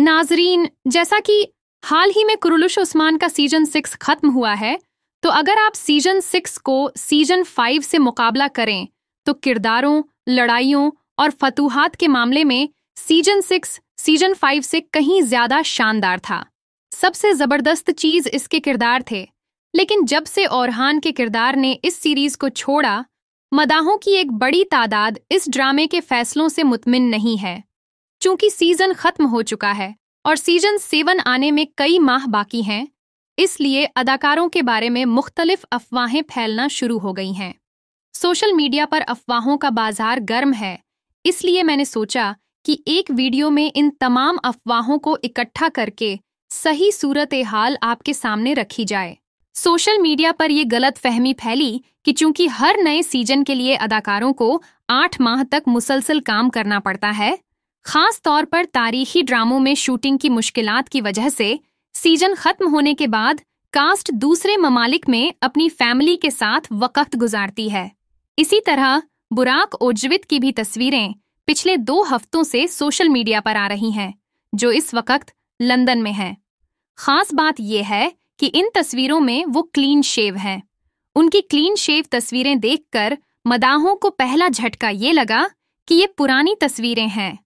नाजरीन, जैसा कि हाल ही में कुरुलुश उस्मान का सीजन 6 खत्म हुआ है, तो अगर आप सीजन 6 को सीजन 5 से मुकाबला करें तो किरदारों, लड़ाइयों और फतूहात के मामले में सीजन 6 सीजन 5 से कहीं ज्यादा शानदार था। सबसे जबरदस्त चीज इसके किरदार थे, लेकिन जब से ओरहान के किरदार ने इस सीरीज को छोड़ा, मदाहों की एक बड़ी तादाद इस ड्रामे के फैसलों से मुतमिन नहीं है। चूंकि सीजन खत्म हो चुका है और सीजन 7 आने में कई माह बाकी हैं, इसलिए अदाकारों के बारे में मुख्तलिफ अफवाहें फैलना शुरू हो गई हैं। सोशल मीडिया पर अफवाहों का बाजार गर्म है, इसलिए मैंने सोचा कि एक वीडियो में इन तमाम अफवाहों को इकट्ठा करके सही सूरत हाल आपके सामने रखी जाए। सोशल मीडिया पर यह गलत फहमी फैली कि चूंकि हर नए सीजन के लिए अदाकारों को 8 माह तक मुसलसल काम करना पड़ता है, खास तौर पर तारीखी ड्रामों में शूटिंग की मुश्किलात की वजह से सीजन खत्म होने के बाद कास्ट दूसरे ममालिक में अपनी फैमिली के साथ वक्त गुजारती है। इसी तरह बुराक ओजवित की भी तस्वीरें पिछले 2 हफ्तों से सोशल मीडिया पर आ रही हैं, जो इस वक्त लंदन में हैं। खास बात यह है कि इन तस्वीरों में वो क्लीन शेव हैं। उनकी क्लीन शेव तस्वीरें देखकर मदाहों को पहला झटका ये लगा कि ये पुरानी तस्वीरें हैं,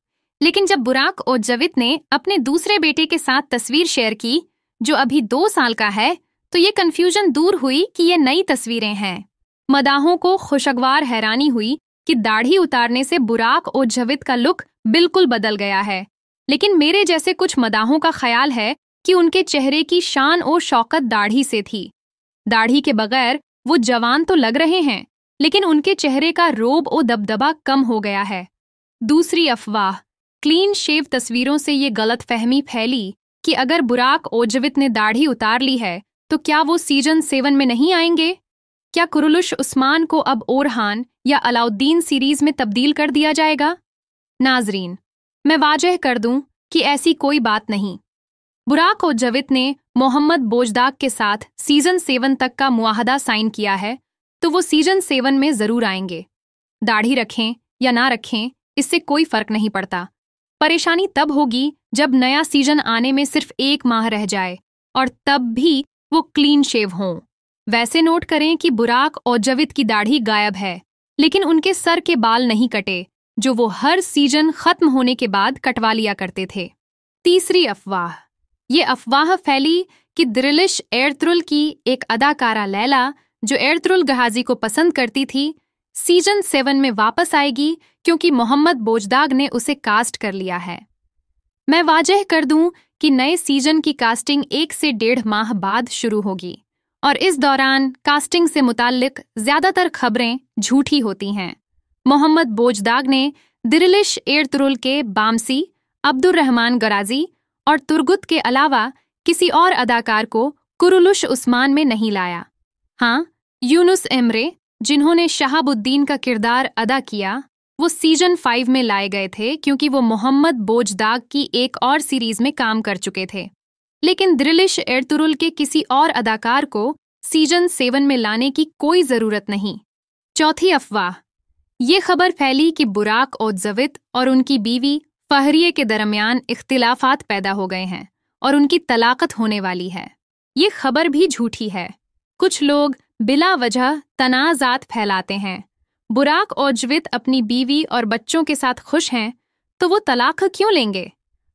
लेकिन जब बुराक ओजवित ने अपने दूसरे बेटे के साथ तस्वीर शेयर की, जो अभी 2 साल का है, तो ये कंफ्यूजन दूर हुई कि ये नई तस्वीरें हैं। मदाहों को खुशगवार हैरानी हुई कि दाढ़ी उतारने से बुराक ओजवित का लुक बिल्कुल बदल गया है, लेकिन मेरे जैसे कुछ मदाहों का ख्याल है कि उनके चेहरे की शान और शौकत दाढ़ी से थी। दाढ़ी के बगैर वो जवान तो लग रहे हैं, लेकिन उनके चेहरे का रोब और दबदबा कम हो गया है। दूसरी अफवाह, क्लीन शेव तस्वीरों से ये गलत फहमी फैली कि अगर बुराक ओजवित ने दाढ़ी उतार ली है तो क्या वो सीजन 7 में नहीं आएंगे? क्या कुरुलुश उस्मान को अब ओरहान या अलाउद्दीन सीरीज में तब्दील कर दिया जाएगा? नाजरीन, मैं वाजह कर दूं कि ऐसी कोई बात नहीं। बुराक ओजवित ने मोहम्मद बोजदाग के साथ सीजन 7 तक का मुआहदा साइन किया है, तो वो सीजन 7 में जरूर आएंगे। दाढ़ी रखें या ना रखें, इससे कोई फर्क नहीं पड़ता। परेशानी तब होगी जब नया सीजन आने में सिर्फ 1 माह रह जाए और तब भी वो क्लीन शेव हों। वैसे नोट करें कि बुराक ओजवित की दाढ़ी गायब है, लेकिन उनके सर के बाल नहीं कटे, जो वो हर सीजन खत्म होने के बाद कटवा लिया करते थे। तीसरी अफवाह, ये अफवाह फैली कि दिरिलिश एरतुरुल की एक अदाकारा लैला, जो एरतुरुल गहाजी को पसंद करती थी, सीजन 7 में वापस आएगी क्योंकि मोहम्मद बोजदाग ने उसे कास्ट कर लिया है। मैं वाजह कर दूं कि नए सीजन की कास्टिंग 1 से 1.5 माह बाद शुरू होगी और इस दौरान कास्टिंग से मुताल्लिक ज्यादातर खबरें झूठी होती हैं। मोहम्मद बोजदाग ने दिरिलिश एरतुरुल के बामसी, अब्दुर्रहमान गराजी और तुर्गुत के अलावा किसी और अदाकार को कुरुलुश उस्मान में नहीं लाया। हाँ, यूनुस एमरे, जिन्होंने शहाबुद्दीन का किरदार अदा किया, वो सीजन 5 में लाए गए थे क्योंकि वो मोहम्मद बोजदाग की एक और सीरीज में काम कर चुके थे। लेकिन दिरिलिश एरतुरुल के किसी और अदाकार को सीजन 7 में लाने की कोई जरूरत नहीं। चौथी अफवाह, ये खबर फैली कि बुराक ओजवित और उनकी बीवी फहरिये के दरमियान इख्तिलाफात पैदा हो गए हैं और उनकी तलाकत होने वाली है। ये खबर भी झूठी है। कुछ लोग बिला वजह तनाज़ात फैलाते हैं। बुराक ओजवित अपनी बीवी और बच्चों के साथ खुश हैं, तो वो तलाक क्यों लेंगे?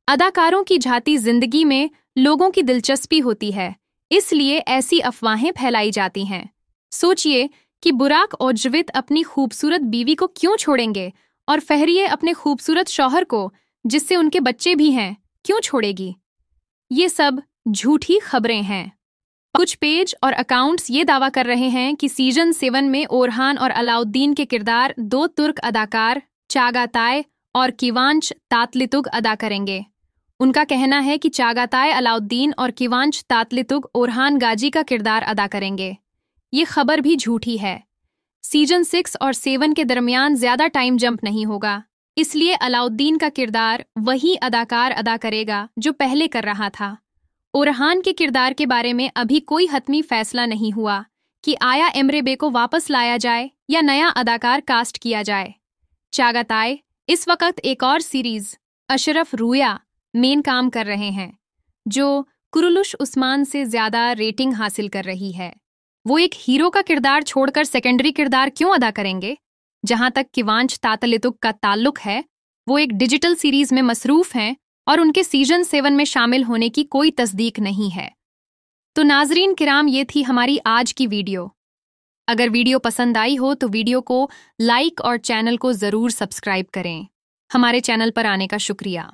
अदाकारों की जाती जिंदगी में लोगों की दिलचस्पी होती है, इसलिए ऐसी अफवाहें फैलाई जाती हैं। सोचिए कि बुराक ओजवित अपनी खूबसूरत बीवी को क्यों छोड़ेंगे और फहरिये अपने खूबसूरत शौहर को, जिससे उनके बच्चे भी हैं, क्यों छोड़ेगी? ये सब झूठी खबरें हैं। कुछ पेज और अकाउंट्स ये दावा कर रहे हैं कि सीजन 7 में ओरहान और अलाउद्दीन के किरदार 2 तुर्क अदाकार चागाताय और किवांच तातलितुग अदा करेंगे। उनका कहना है कि चागाताय अलाउद्दीन और किवांच तातलितुग ओरहान गाजी का किरदार अदा करेंगे। ये खबर भी झूठी है। सीजन 6 और 7 के दरमियान ज्यादा टाइम जंप नहीं होगा, इसलिए अलाउद्दीन का किरदार वही अदाकार अदा करेगा जो पहले कर रहा था। ओरहान के किरदार के बारे में अभी कोई हतमी फैसला नहीं हुआ कि आया एमरे बे को वापस लाया जाए या नया अदाकार कास्ट किया जाए। चागाताय इस वक्त एक और सीरीज अशरफ रूया मेन काम कर रहे हैं, जो कुरुलुश उस्मान से ज्यादा रेटिंग हासिल कर रही है। वो एक हीरो का किरदार छोड़कर सेकेंडरी किरदार क्यों अदा करेंगे? जहां तक किवांश तातलितुक का ताल्लुक है, वो एक डिजिटल सीरीज में मसरूफ हैं और उनके सीजन 7 में शामिल होने की कोई तस्दीक नहीं है। तो नाजरीन किराम, ये थी हमारी आज की वीडियो। अगर वीडियो पसंद आई हो तो वीडियो को लाइक और चैनल को ज़रूर सब्सक्राइब करें। हमारे चैनल पर आने का शुक्रिया।